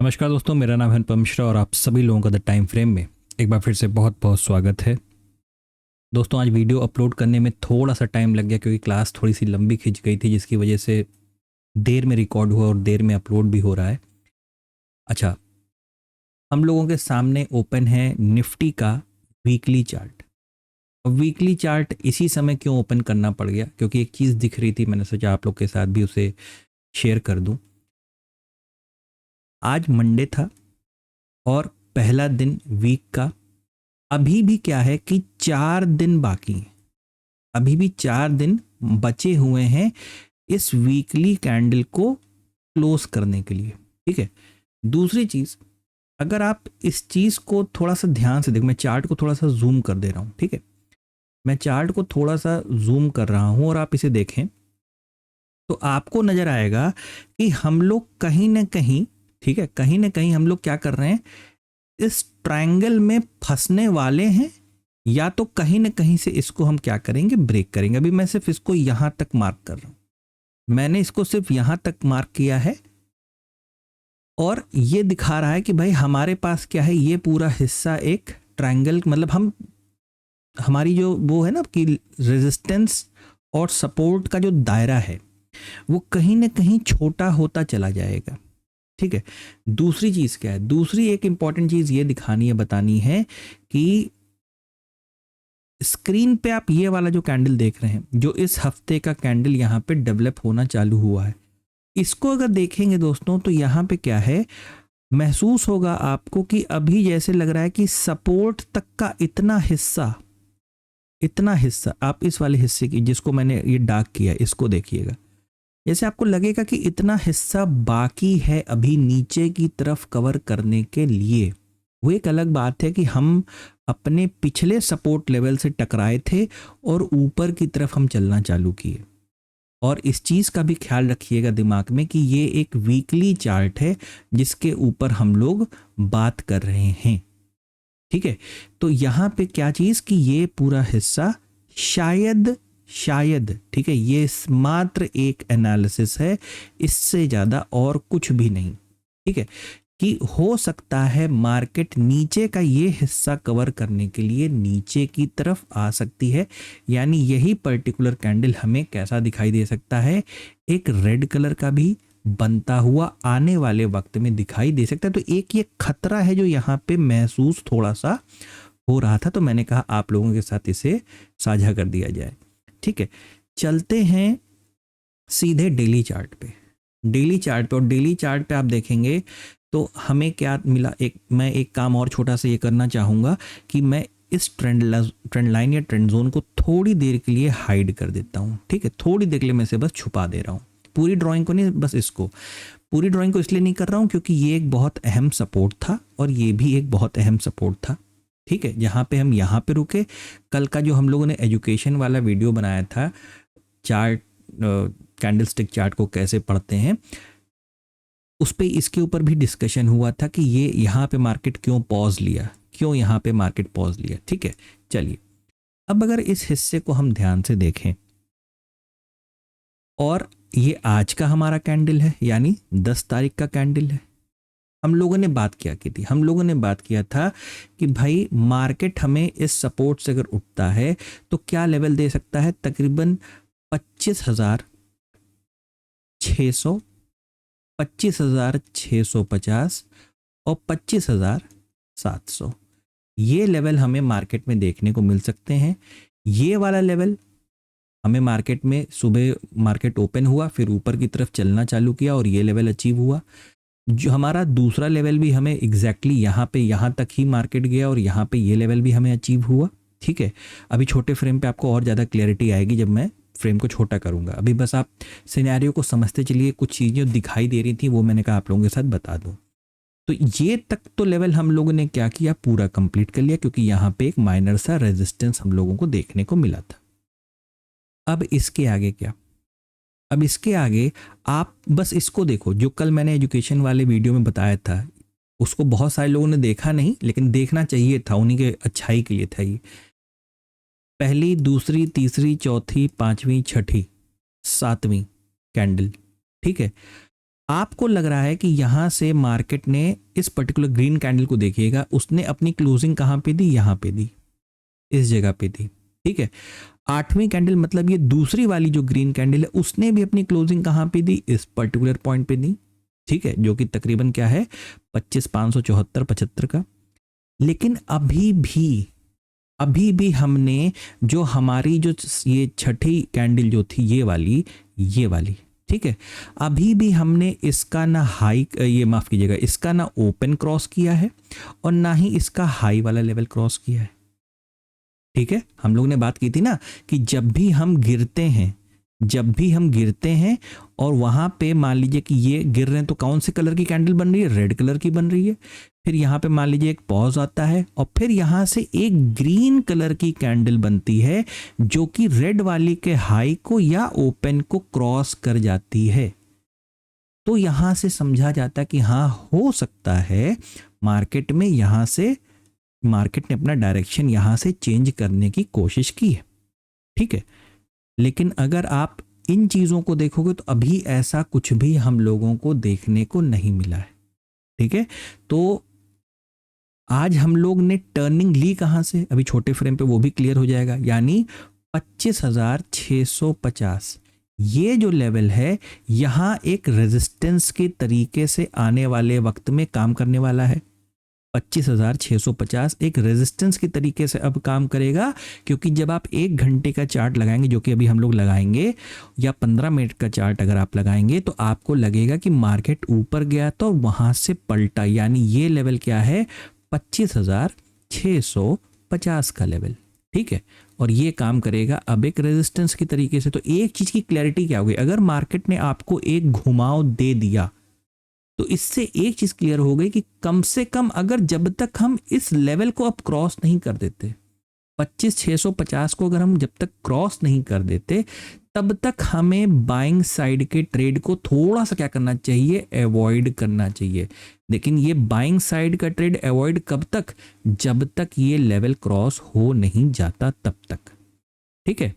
नमस्कार दोस्तों, मेरा नाम है अनुपम मिश्रा और आप सभी लोगों का द टाइम फ्रेम में एक बार फिर से बहुत बहुत स्वागत है। दोस्तों, आज वीडियो अपलोड करने में थोड़ा सा टाइम लग गया क्योंकि क्लास थोड़ी सी लंबी खिंच गई थी, जिसकी वजह से देर में रिकॉर्ड हुआ और देर में अपलोड भी हो रहा है। अच्छा, हम लोगों के सामने ओपन है निफ्टी का वीकली चार्ट। अब वीकली चार्ट इसी समय क्यों ओपन करना पड़ गया, क्योंकि एक चीज़ दिख रही थी, मैंने सोचा आप लोग के साथ भी उसे शेयर कर दूं। आज मंडे था और पहला दिन वीक का। अभी भी क्या है कि 4 दिन बाकी हैं, अभी भी 4 दिन बचे हुए हैं इस वीकली कैंडल को क्लोज करने के लिए। ठीक है। दूसरी चीज, अगर आप इस चीज को थोड़ा सा ध्यान से देखो, मैं चार्ट को थोड़ा सा जूम कर दे रहा हूं। ठीक है, मैं चार्ट को थोड़ा सा जूम कर रहा हूं और आप इसे देखें तो आपको नजर आएगा कि हम लोग कहीं ना कहीं, ठीक है, कहीं ना कहीं हम लोग क्या कर रहे हैं, इस ट्रायंगल में फंसने वाले हैं, या तो कहीं ना कहीं से इसको हम क्या करेंगे, ब्रेक करेंगे। अभी मैं सिर्फ इसको यहां तक मार्क कर रहा हूं, मैंने इसको सिर्फ यहां तक मार्क किया है और ये दिखा रहा है कि भाई हमारे पास क्या है, ये पूरा हिस्सा एक ट्रायंगल, मतलब हम, हमारी जो वो है ना कि रेजिस्टेंस और सपोर्ट का जो दायरा है वो कहीं ना कहीं छोटा होता चला जाएगा। ठीक है। दूसरी चीज क्या है, दूसरी एक इंपॉर्टेंट चीज ये दिखानी है, बतानी है कि स्क्रीन पे आप ये वाला जो कैंडल देख रहे हैं, जो इस हफ्ते का कैंडल यहाँ पे डेवलप होना चालू हुआ है, इसको अगर देखेंगे दोस्तों तो यहाँ पे क्या है, महसूस होगा आपको कि अभी जैसे लग रहा है कि सपोर्ट तक का इतना हिस्सा, इतना हिस्सा, आप इस वाले हिस्से की, जिसको मैंने ये डार्क किया, इसको देखिएगा, जैसे आपको लगेगा कि इतना हिस्सा बाकी है अभी नीचे की तरफ कवर करने के लिए। वो एक अलग बात है कि हम अपने पिछले सपोर्ट लेवल से टकराए थे और ऊपर की तरफ हम चलना चालू किए। और इस चीज़ का भी ख्याल रखिएगा दिमाग में कि ये एक वीकली चार्ट है जिसके ऊपर हम लोग बात कर रहे हैं। ठीक है। तो यहाँ पे क्या चीज़ कि ये पूरा हिस्सा शायद, शायद, ठीक है, ये मात्र एक एनालिसिस है, इससे ज़्यादा और कुछ भी नहीं। ठीक है, कि हो सकता है मार्केट नीचे का ये हिस्सा कवर करने के लिए नीचे की तरफ आ सकती है। यानी यही पर्टिकुलर कैंडल हमें कैसा दिखाई दे सकता है, एक रेड कलर का भी बनता हुआ आने वाले वक्त में दिखाई दे सकता है। तो एक ये खतरा है जो यहाँ पे महसूस थोड़ा सा हो रहा था, तो मैंने कहा आप लोगों के साथ इसे साझा कर दिया जाए। ठीक है, चलते हैं सीधे डेली चार्ट पे। डेली चार्ट पे, और डेली चार्ट पे आप देखेंगे तो हमें क्या मिला, एक, मैं एक काम और छोटा सा ये करना चाहूँगा कि मैं इस ट्रेंड लाइन या ट्रेंड जोन को थोड़ी देर के लिए हाइड कर देता हूँ। ठीक है, थोड़ी देर के लिए मैं इसे बस छुपा दे रहा हूँ, पूरी ड्राइंग को नहीं, बस इसको। पूरी ड्राइंग को इसलिए नहीं कर रहा हूँ क्योंकि ये एक बहुत अहम सपोर्ट था और ये भी एक बहुत अहम सपोर्ट था। ठीक है, जहाँ पे हम यहाँ पे रुके, कल का जो हम लोगों ने एजुकेशन वाला वीडियो बनाया था, चार्ट, कैंडलस्टिक चार्ट को कैसे पढ़ते हैं, उस पे इसके ऊपर भी डिस्कशन हुआ था कि ये यहाँ पे मार्केट क्यों पॉज लिया, क्यों यहाँ पे मार्केट पॉज लिया। ठीक है, चलिए अब अगर इस हिस्से को हम ध्यान से देखें, और ये आज का हमारा कैंडल है, यानी 10 तारीख का कैंडल है। हम लोगों ने बात क्या की थी, हम लोगों ने बात किया था कि भाई मार्केट हमें इस सपोर्ट से अगर उठता है तो क्या लेवल दे सकता है, तकरीबन 25,600, 25,650 और 25,700, ये लेवल हमें मार्केट में देखने को मिल सकते हैं। ये वाला लेवल हमें मार्केट में, सुबह मार्केट ओपन हुआ, फिर ऊपर की तरफ चलना चालू किया और ये लेवल अचीव हुआ। जो हमारा दूसरा लेवल भी हमें एग्जैक्टली यहाँ पे, यहाँ तक ही मार्केट गया और यहाँ पे ये लेवल भी हमें अचीव हुआ। ठीक है, अभी छोटे फ्रेम पे आपको और ज़्यादा क्लैरिटी आएगी जब मैं फ्रेम को छोटा करूँगा। अभी बस आप सिनेरियो को समझते चलिए, कुछ चीज़ें दिखाई दे रही थी वो मैंने कहा आप लोगों के साथ बता दूँ। तो ये तक तो लेवल हम लोगों ने क्या किया, पूरा कंप्लीट कर लिया, क्योंकि यहाँ पे एक माइनर सा रेजिस्टेंस हम लोगों को देखने को मिला था। अब इसके आगे क्या, अब इसके आगे आप बस इसको देखो, जो कल मैंने एजुकेशन वाले वीडियो में बताया था, उसको बहुत सारे लोगों ने देखा नहीं, लेकिन देखना चाहिए था, उन्हीं के अच्छाई के लिए था ये। पहली, दूसरी, तीसरी, चौथी, पांचवी, छठी, सातवीं कैंडल। ठीक है, आपको लग रहा है कि यहाँ से मार्केट ने इस पर्टिकुलर ग्रीन कैंडल को देखिएगा, उसने अपनी क्लोजिंग कहाँ पे दी, यहाँ पे दी, इस जगह पे दी, ठीक है। आठवीं कैंडल मतलब ये दूसरी वाली जो ग्रीन कैंडल है उसने भी अपनी क्लोजिंग कहाँ पे दी, इस पर्टिकुलर पॉइंट पे दी, ठीक है, जो कि तकरीबन क्या है 25,574-75 का। लेकिन अभी भी हमने जो हमारी जो ये छठी कैंडल जो थी ये वाली, ठीक है, अभी भी हमने इसका ना हाई, ये माफ कीजिएगा, इसका ना ओपन क्रॉस किया है और ना ही इसका हाई वाला लेवल क्रॉस किया है, ठीक है। हम लोग ने बात की थी ना कि जब भी हम गिरते हैं और वहां पे मान लीजिए कि ये गिर रहे हैं तो कौन से कलर की कैंडल बन रही है, रेड कलर की बन रही है। फिर यहाँ पे मान लीजिए एक पॉज आता है और फिर यहाँ से एक ग्रीन कलर की कैंडल बनती है जो कि रेड वाली के हाई को या ओपन को क्रॉस कर जाती है। तो यहाँ से समझा जाता है कि हाँ, हो सकता है मार्केट में यहाँ से मार्केट ने अपना डायरेक्शन यहाँ से चेंज करने की कोशिश की है, ठीक है। लेकिन अगर आप इन चीज़ों को देखोगे तो अभी ऐसा कुछ भी हम लोगों को देखने को नहीं मिला है, ठीक है। तो आज हम लोग ने टर्निंग ली कहाँ से, अभी छोटे फ्रेम पे वो भी क्लियर हो जाएगा, यानी 25,650 ये जो लेवल है यहाँ एक रेजिस्टेंस के तरीके से आने वाले वक्त में काम करने वाला है। 25,650 एक रेजिस्टेंस के तरीके से अब काम करेगा, क्योंकि जब आप 1 घंटे का चार्ट लगाएंगे, जो कि अभी हम लोग लगाएंगे, या 15 मिनट का चार्ट अगर आप लगाएंगे तो आपको लगेगा कि मार्केट ऊपर गया तो वहां से पलटा, यानी ये लेवल क्या है 25,650 का लेवल, ठीक है। और ये काम करेगा अब एक रेजिस्टेंस की तरीके से। तो एक चीज की क्लैरिटी क्या होगी, अगर मार्केट ने आपको एक घुमाव दे दिया तो इससे एक चीज क्लियर हो गई कि कम से कम अगर जब तक हम इस लेवल को अब क्रॉस नहीं कर देते, 25,650 को अगर हम जब तक क्रॉस नहीं कर देते, तब तक हमें बाइंग साइड के ट्रेड को थोड़ा सा क्या करना चाहिए, अवॉइड करना चाहिए। लेकिन ये बाइंग साइड का ट्रेड अवॉइड कब तक, जब तक ये लेवल क्रॉस हो नहीं जाता तब तक, ठीक है।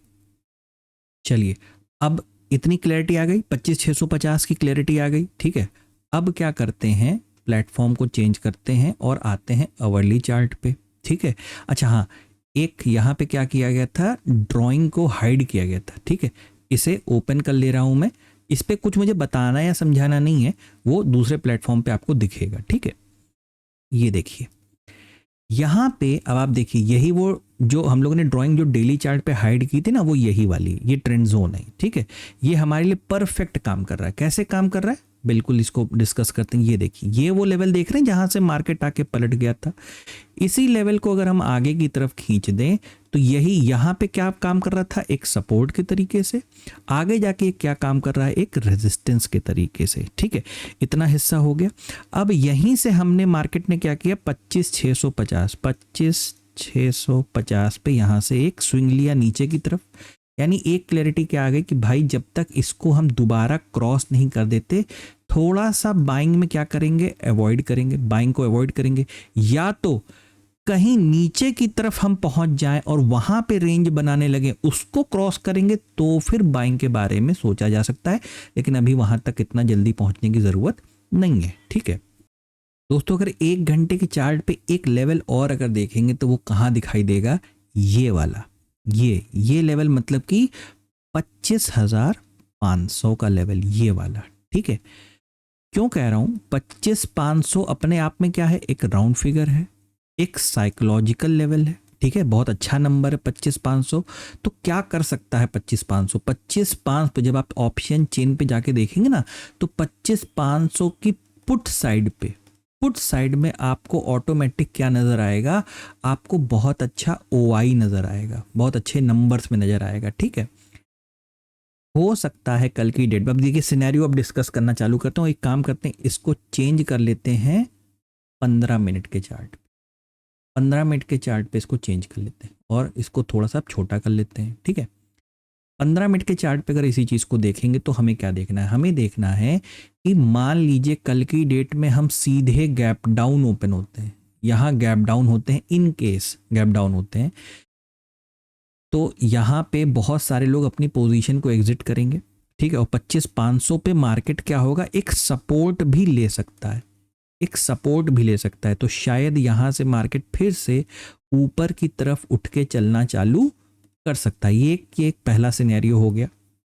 चलिए, अब इतनी क्लैरिटी आ गई, 25,650 की क्लैरिटी आ गई, ठीक है। अब क्या करते हैं, प्लेटफॉर्म को चेंज करते हैं और आते हैं अवरली चार्ट पे, ठीक है। अच्छा हाँ, एक यहाँ पे क्या किया गया था, ड्राइंग को हाइड किया गया था, ठीक है। इसे ओपन कर ले रहा हूँ मैं, इस पे कुछ मुझे बताना या समझाना नहीं है, वो दूसरे प्लेटफॉर्म पे आपको दिखेगा, ठीक है। ये देखिए यहाँ पे, अब आप देखिए यही वो जो हम लोगों ने ड्राइंग जो डेली चार्ट पे हाइड की थी ना, वो यही वाली, ये ट्रेंड जोन है, ठीक है। ये हमारे लिए परफेक्ट काम कर रहा है। कैसे काम कर रहा है, बिल्कुल इसको डिस्कस करते हैं। ये देखिए, ये वो लेवल देख रहे हैं जहां से मार्केट आके पलट गया था। इसी लेवल को अगर हम आगे की तरफ खींच दें तो यही यहाँ पे क्या काम कर रहा था, एक सपोर्ट के तरीके से, आगे जाके क्या काम कर रहा है, एक रेजिस्टेंस के तरीके से, ठीक है। इतना हिस्सा हो गया। अब यहीं से हमने मार्केट ने क्या किया, 25,650 पे यहाँ से एक स्विंग लिया नीचे की तरफ, यानी एक क्लैरिटी क्या आ गई कि भाई जब तक इसको हम दोबारा क्रॉस नहीं कर देते, थोड़ा सा बाइंग में क्या करेंगे, अवॉइड करेंगे, बाइंग को अवॉइड करेंगे, या तो कहीं नीचे की तरफ हम पहुंच जाएं और वहां पे रेंज बनाने लगे, उसको क्रॉस करेंगे तो फिर बाइंग के बारे में सोचा जा सकता है। लेकिन अभी वहां तक इतना जल्दी पहुंचने की जरूरत नहीं है, ठीक है दोस्तों। अगर 1 घंटे के चार्ट पे एक लेवल और अगर देखेंगे तो वो कहां दिखाई देगा, ये वाला, ये लेवल, मतलब कि 25,500 का लेवल, ये वाला, ठीक है। क्यों कह रहा हूं 25,500 अपने आप में क्या है, एक राउंड फिगर है, एक साइकोलॉजिकल लेवल है, ठीक है। बहुत अच्छा नंबर है 25,500। तो क्या कर सकता है 25,500, 25,500 पे जब आप ऑप्शन चेन पे जाके देखेंगे ना, तो 25,500 की पुट साइड में आपको ऑटोमेटिक क्या नजर आएगा, आपको बहुत अच्छा OI नजर आएगा, बहुत अच्छे नंबर्स में नजर आएगा, ठीक है। हो सकता है कल की डेट में, अब देखिए सिनेरियो अब डिस्कस करना चालू करता हूँ। एक काम करते हैं, इसको चेंज कर लेते हैं 15 मिनट के चार्ट, 15 मिनट के चार्ट पे इसको चेंज कर लेते हैं और इसको थोड़ा सा छोटा कर लेते हैं, ठीक है। 15 मिनट के चार्ट पे अगर इसी चीज़ को देखेंगे तो हमें क्या देखना है, हमें देखना है कि मान लीजिए कल की डेट में हम सीधे गैप डाउन ओपन होते हैं, यहाँ गैप डाउन होते हैं, इन केस गैप डाउन होते हैं तो यहाँ पे बहुत सारे लोग अपनी पोजीशन को एग्जिट करेंगे ठीक है, और 25,500 पे मार्केट क्या होगा, एक सपोर्ट भी ले सकता है, एक सपोर्ट भी ले सकता है। तो शायद यहाँ से मार्केट फिर से ऊपर की तरफ उठ के चलना चालू कर सकता है। ये एक पहला सिनेरियो हो गया।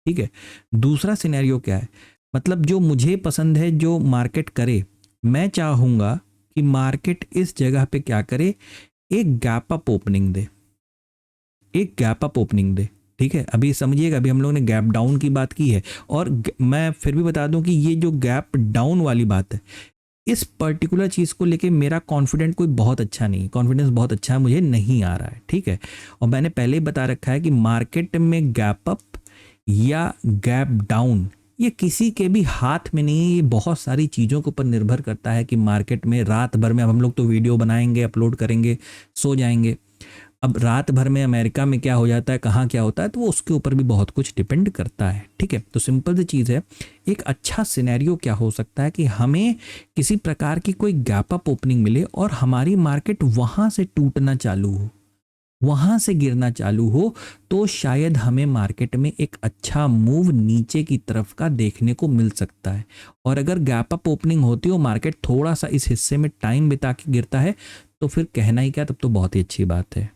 ठीक है, दूसरा सिनेरियो क्या है, मतलब जो मुझे पसंद है जो मार्केट करे, मैं चाहूँगा कि मार्केट इस जगह पे क्या करे, एक गैप अप ओपनिंग दे, एक गैप अप ओपनिंग दे। ठीक है, अभी समझिएगा, अभी हम लोगों ने गैप डाउन की बात की है, और मैं फिर भी बता दूं कि ये जो गैप डाउन वाली बात है, इस पर्टिकुलर चीज़ को लेके मेरा कॉन्फिडेंट कोई बहुत अच्छा नहीं, कॉन्फिडेंस बहुत अच्छा मुझे नहीं आ रहा है। ठीक है, और मैंने पहले ही बता रखा है कि मार्केट में गैप अप या गैप डाउन ये किसी के भी हाथ में नहीं है, ये बहुत सारी चीज़ों के ऊपर निर्भर करता है कि मार्केट में रात भर में, अब हम लोग तो वीडियो बनाएंगे, अपलोड करेंगे, सो जाएंगे। अब रात भर में अमेरिका में क्या हो जाता है, कहाँ क्या होता है, तो वो उसके ऊपर भी बहुत कुछ डिपेंड करता है। ठीक है, तो सिंपल सी चीज़ है, एक अच्छा सिनेरियो क्या हो सकता है कि हमें किसी प्रकार की कोई गैप अप ओपनिंग मिले और हमारी मार्केट वहाँ से टूटना चालू हो, वहाँ से गिरना चालू हो, तो शायद हमें मार्केट में एक अच्छा मूव नीचे की तरफ का देखने को मिल सकता है। और अगर गैप अप ओपनिंग होती हो, मार्केट थोड़ा सा इस हिस्से में टाइम बिता के गिरता है, तो फिर कहना ही क्या, तब तो बहुत ही अच्छी बात है।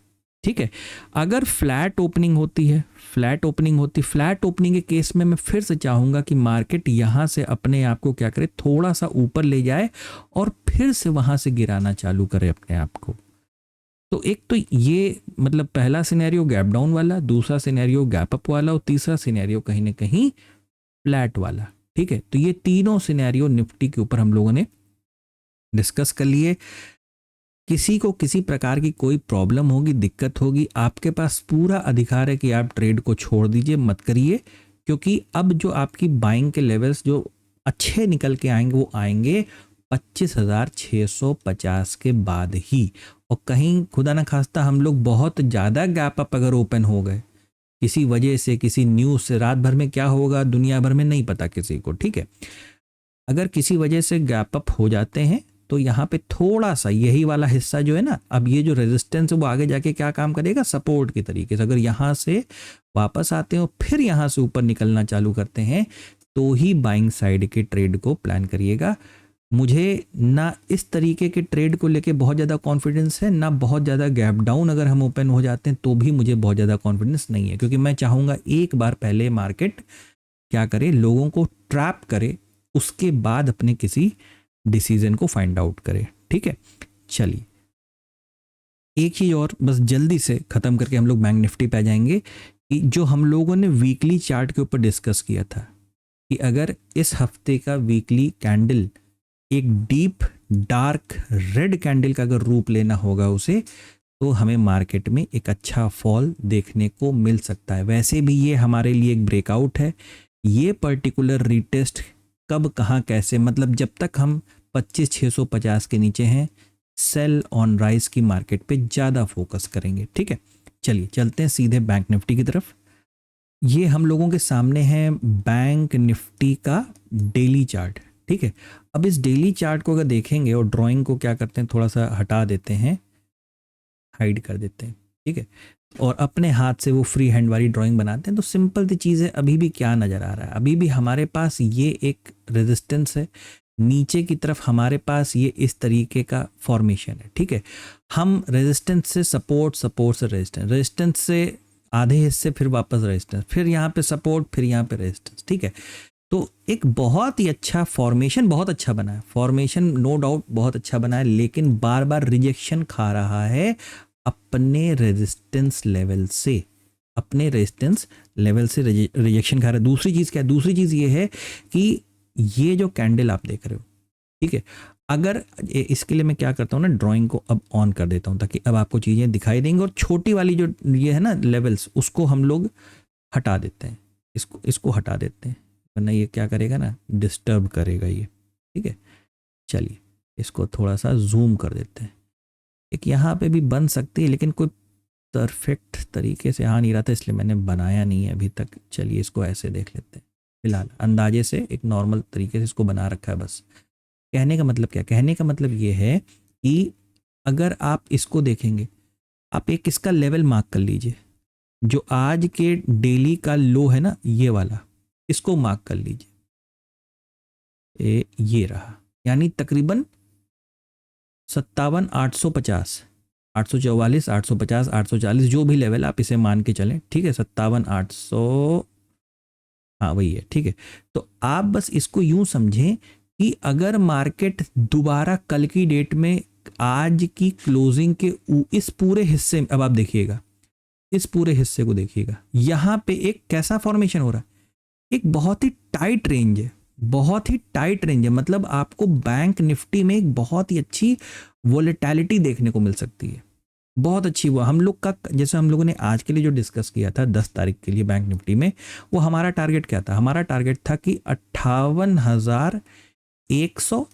ठीक है, अगर फ्लैट ओपनिंग होती है, फ्लैट ओपनिंग के केस में मैं फिर से चाहूँगा कि मार्केट यहाँ से अपने आप को क्या करे, थोड़ा सा ऊपर ले जाए और फिर से वहाँ से गिराना चालू करे अपने आप को। तो एक तो ये मतलब पहला सिनेरियो गैप डाउन वाला, दूसरा सिनेरियो गैप अप वाला, और तीसरा सिनेरियो कहीं ना कहीं फ्लैट वाला। ठीक है, तो ये तीनों सिनेरियो निफ्टी के ऊपर हम लोगों ने डिस्कस कर लिए। किसी को किसी प्रकार की कोई प्रॉब्लम होगी, दिक्कत होगी, आपके पास पूरा अधिकार है कि आप ट्रेड को छोड़ दीजिए, मत करिए, क्योंकि अब जो आपकी बाइंग के लेवल्स जो अच्छे निकल के आएंगे वो आएंगे 25,650 के बाद ही। और कहीं खुदा ना खास्ता हम लोग बहुत ज़्यादा गैप अप अगर ओपन हो गए किसी वजह से, किसी न्यूज़ से, रात भर में क्या होगा दुनिया भर में नहीं पता किसी को। ठीक है, अगर किसी वजह से गैप अप हो जाते हैं तो यहाँ पे थोड़ा सा यही वाला हिस्सा जो है ना, अब ये जो रेजिस्टेंस है वो आगे जाके क्या काम करेगा, सपोर्ट के तरीके से। अगर यहाँ से वापस आते हो फिर यहाँ से ऊपर निकलना चालू करते हैं, तो ही बाइंग साइड के ट्रेड को प्लान करिएगा। मुझे ना इस तरीके के ट्रेड को लेके बहुत ज़्यादा कॉन्फिडेंस है, ना बहुत ज़्यादा गैप डाउन अगर हम ओपन हो जाते हैं तो भी मुझे बहुत ज़्यादा कॉन्फिडेंस नहीं है, क्योंकि मैं चाहूँगा एक बार पहले मार्केट क्या करे, लोगों को ट्रैप करे, उसके बाद अपने किसी डिसीजन को फाइंड आउट करे। ठीक है, चलिए एक चीज़ और बस जल्दी से ख़त्म करके हम लोग बैंक निफ्टी पे आ जाएंगे कि जो हम लोगों ने वीकली चार्ट के ऊपर डिस्कस किया था कि अगर इस हफ्ते का वीकली कैंडल एक डीप डार्क रेड कैंडल का अगर रूप लेना होगा उसे, तो हमें मार्केट में एक अच्छा फॉल देखने को मिल सकता है। वैसे भी ये हमारे लिए एक ब्रेकआउट है। ये पर्टिकुलर रीटेस्ट कब कहाँ कैसे, मतलब जब तक हम 25,650 के नीचे हैं, सेल ऑन राइज की मार्केट पे ज़्यादा फोकस करेंगे। ठीक है, चलिए चलते हैं सीधे बैंक निफ्टी की तरफ। ये हम लोगों के सामने है बैंक निफ्टी का डेली चार्ट। ठीक है, अब इस डेली चार्ट को अगर देखेंगे और ड्राइंग को क्या करते हैं, थोड़ा सा हटा देते हैं, हाइड कर देते हैं। ठीक है, और अपने हाथ से वो फ्री हैंड वाली ड्राइंग बनाते हैं, तो सिंपल सी चीज़ है, अभी भी क्या नज़र आ रहा है, अभी भी हमारे पास ये एक रेजिस्टेंस है, नीचे की तरफ हमारे पास ये इस तरीके का फॉर्मेशन है। ठीक है, हम रेजिस्टेंस से सपोर्ट, सपोर्ट से रेजिस्टेंस, रेजिस्टेंस से आधे हिस्से फिर वापस रेजिस्टेंस, फिर यहाँ पे सपोर्ट, फिर यहाँ पे रेजिस्टेंस। ठीक है, तो एक बहुत ही अच्छा फॉर्मेशन, बहुत अच्छा बना है फॉर्मेशन, नो डाउट बहुत अच्छा बना है, लेकिन बार बार रिजेक्शन खा रहा है अपने रेजिस्टेंस लेवल से, अपने रेजिस्टेंस लेवल से रिजेक्शन खा रहा है। दूसरी चीज़ क्या है, दूसरी चीज़ ये है कि ये जो कैंडल आप देख रहे हो, ठीक है, अगर इसके लिए मैं क्या करता हूँ ना, ड्राइंग को अब ऑन कर देता हूँ ताकि अब आपको चीज़ें दिखाई देंगी, और छोटी वाली जो ये है ना लेवल्स, उसको हम लोग हटा देते हैं, इसको हटा देते हैं, वरना ये क्या करेगा ना, डिस्टर्ब करेगा ये। ठीक है, चलिए इसको थोड़ा सा जूम कर देते हैं। एक यहाँ पे भी बन सकती है, लेकिन कोई परफेक्ट तरीके से आ नहीं रहा था, इसलिए मैंने बनाया नहीं है अभी तक। चलिए इसको ऐसे देख लेते हैं, फिलहाल अंदाजे से एक नॉर्मल तरीके से इसको बना रखा है बस। कहने का मतलब क्या, कहने का मतलब ये है कि अगर आप इसको देखेंगे, आप एक इसका लेवल मार्क कर लीजिए, जो आज के डेली का लो है ना, ये वाला, इसको मार्क कर लीजिए, ये रहा, यानी तकरीबन 57,850, 844, 850, 840, जो भी लेवल आप इसे मान के चलें, ठीक है, 57,800, हाँ वही है, ठीक है। तो आप बस इसको यूं समझें कि अगर मार्केट दोबारा कल की डेट में आज की क्लोजिंग के इस पूरे हिस्से में, अब आप देखिएगा इस पूरे हिस्से को देखिएगा, यहां पे एक कैसा फॉर्मेशन हो रहा है, एक बहुत ही टाइट रेंज है, बहुत ही टाइट रेंज है, मतलब आपको बैंक निफ्टी में एक बहुत ही अच्छी वोलेटिलिटी देखने को मिल सकती है, बहुत अच्छी। वो हम लोग का, जैसे हम लोगों ने आज के लिए जो डिस्कस किया था 10 तारीख के लिए बैंक निफ्टी में, वो हमारा टारगेट क्या था, हमारा टारगेट था कि 58,100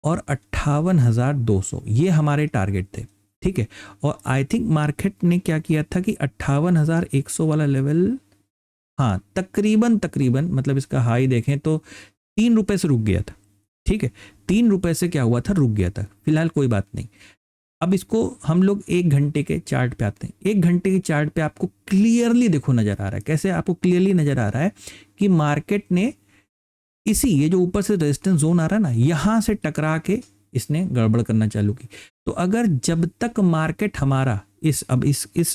और 58,200, ये हमारे टारगेट थे, ठीक है। और आई थिंक मार्केट ने क्या किया था कि 58,100 वाला लेवल, हाँ तकरीबन तकरीबन, मतलब इसका हाई देखें तो 3 रुपए से रुक गया था, ठीक है, 3 रुपए से क्या हुआ था, रुक गया था, फिलहाल कोई बात नहीं। अब इसको हम लोग 1 घंटे के चार्ट पे आते हैं। 1 घंटे के चार्ट पे आपको क्लियरली देखो नजर आ रहा है, कैसे आपको क्लियरली नजर आ रहा है कि मार्केट ने इसी, ये जो ऊपर से रेजिस्टेंस जोन आ रहा है ना, यहां से टकरा के इसने गड़बड़ करना चालू की। तो अगर जब तक मार्केट हमारा इस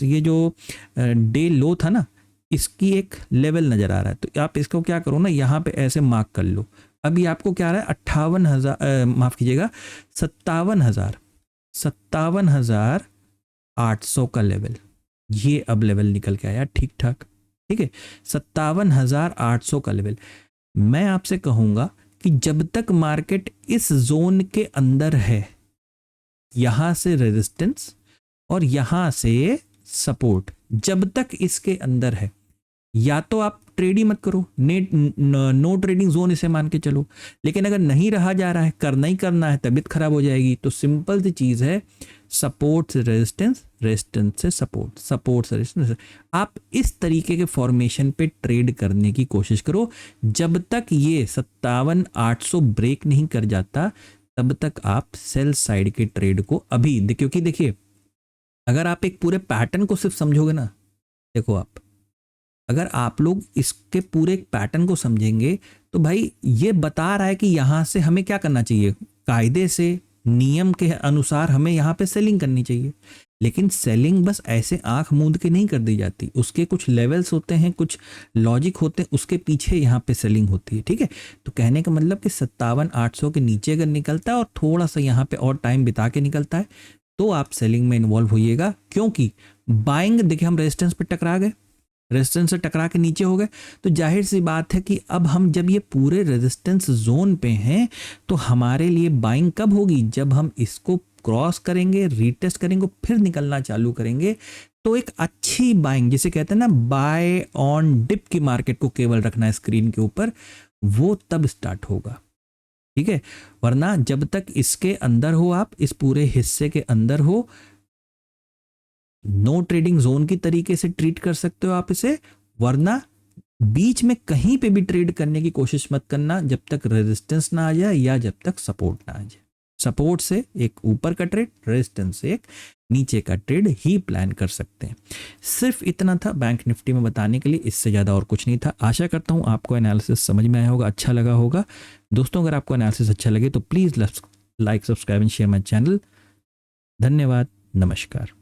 ये जो डे लो था ना, इसकी एक लेवल नजर आ रहा है, तो आप इसको क्या करो ना, यहाँ पे ऐसे मार्क कर लो। अभी आपको क्या आ रहा है, 58,000, माफ कीजिएगा, 57,800 का लेवल, ये अब लेवल निकल के आया ठीक ठाक, ठीक है, 57,800 का लेवल। मैं आपसे कहूंगा कि जब तक मार्केट इस जोन के अंदर है, यहां से रेजिस्टेंस और यहां से सपोर्ट, जब तक इसके अंदर है, या तो आप ट्रेड ही मत करो, नो ट्रेडिंग जोन इसे मान के चलो। लेकिन अगर नहीं रहा जा रहा है, करना ही करना है, तबीयत खराब हो जाएगी, तो सिंपल सी चीज है, सपोर्ट से रेजिस्टेंस, रेजिस्टेंस से सपोर्ट, सपोर्ट से रेजिस्टेंस। आप इस तरीके के फॉर्मेशन पे ट्रेड करने की कोशिश करो, जब तक ये 57,800 ब्रेक नहीं कर जाता, तब तक आप सेल साइड के ट्रेड को अभी, क्योंकि देखिए अगर आप एक पूरे पैटर्न को सिर्फ समझोगे ना, देखो आप अगर आप लोग इसके पूरे एक पैटर्न को समझेंगे, तो भाई ये बता रहा है कि यहां से हमें क्या करना चाहिए, कायदे से नियम के अनुसार हमें यहाँ पे सेलिंग करनी चाहिए। लेकिन सेलिंग बस ऐसे आंख मूंद के नहीं कर दी जाती, उसके कुछ लेवल्स होते हैं, कुछ लॉजिक होते हैं, उसके पीछे यहाँ पे सेलिंग होती है, ठीक है। तो कहने का मतलब कि 57,800 के नीचे अगर निकलता है और थोड़ा सा यहाँ पे और टाइम बिता के निकलता है, तो आप सेलिंग में इन्वॉल्व होइएगा। क्योंकि बाइंग, देखिए हम रेजिस्टेंस पे टकरा गए, रेजिस्टेंस से टकरा के नीचे हो गए, तो जाहिर सी बात है कि अब हम जब ये पूरे रेजिस्टेंस जोन पे हैं, तो हमारे लिए बाइंग कब होगी, जब हम इसको क्रॉस करेंगे, रीटेस्ट करेंगे, फिर निकलना चालू करेंगे। तो एक अच्छी बाइंग, जिसे कहते हैं ना बाय ऑन डिप की मार्केट को केवल रखना है स्क्रीन के ऊपर, वो तब स्टार्ट होगा, ठीक है। वरना जब तक इसके अंदर हो, आप इस पूरे हिस्से के अंदर हो, नो ट्रेडिंग जोन की तरीके से ट्रीट कर सकते हो आप इसे। वरना बीच में कहीं पे भी ट्रेड करने की कोशिश मत करना जब तक रेजिस्टेंस ना आ जाए या जब तक सपोर्ट ना आ जाए। सपोर्ट से एक ऊपर का ट्रेड, रेजिस्टेंस से एक नीचे का ट्रेड ही प्लान कर सकते हैं। सिर्फ इतना था बैंक निफ्टी में बताने के लिए, इससे ज़्यादा और कुछ नहीं था। आशा करता हूँ आपको एनालिसिस समझ में आया होगा, अच्छा लगा होगा। दोस्तों अगर आपको एनालिसिस अच्छा लगे तो please like, subscribe and share my channel. धन्यवाद, नमस्कार।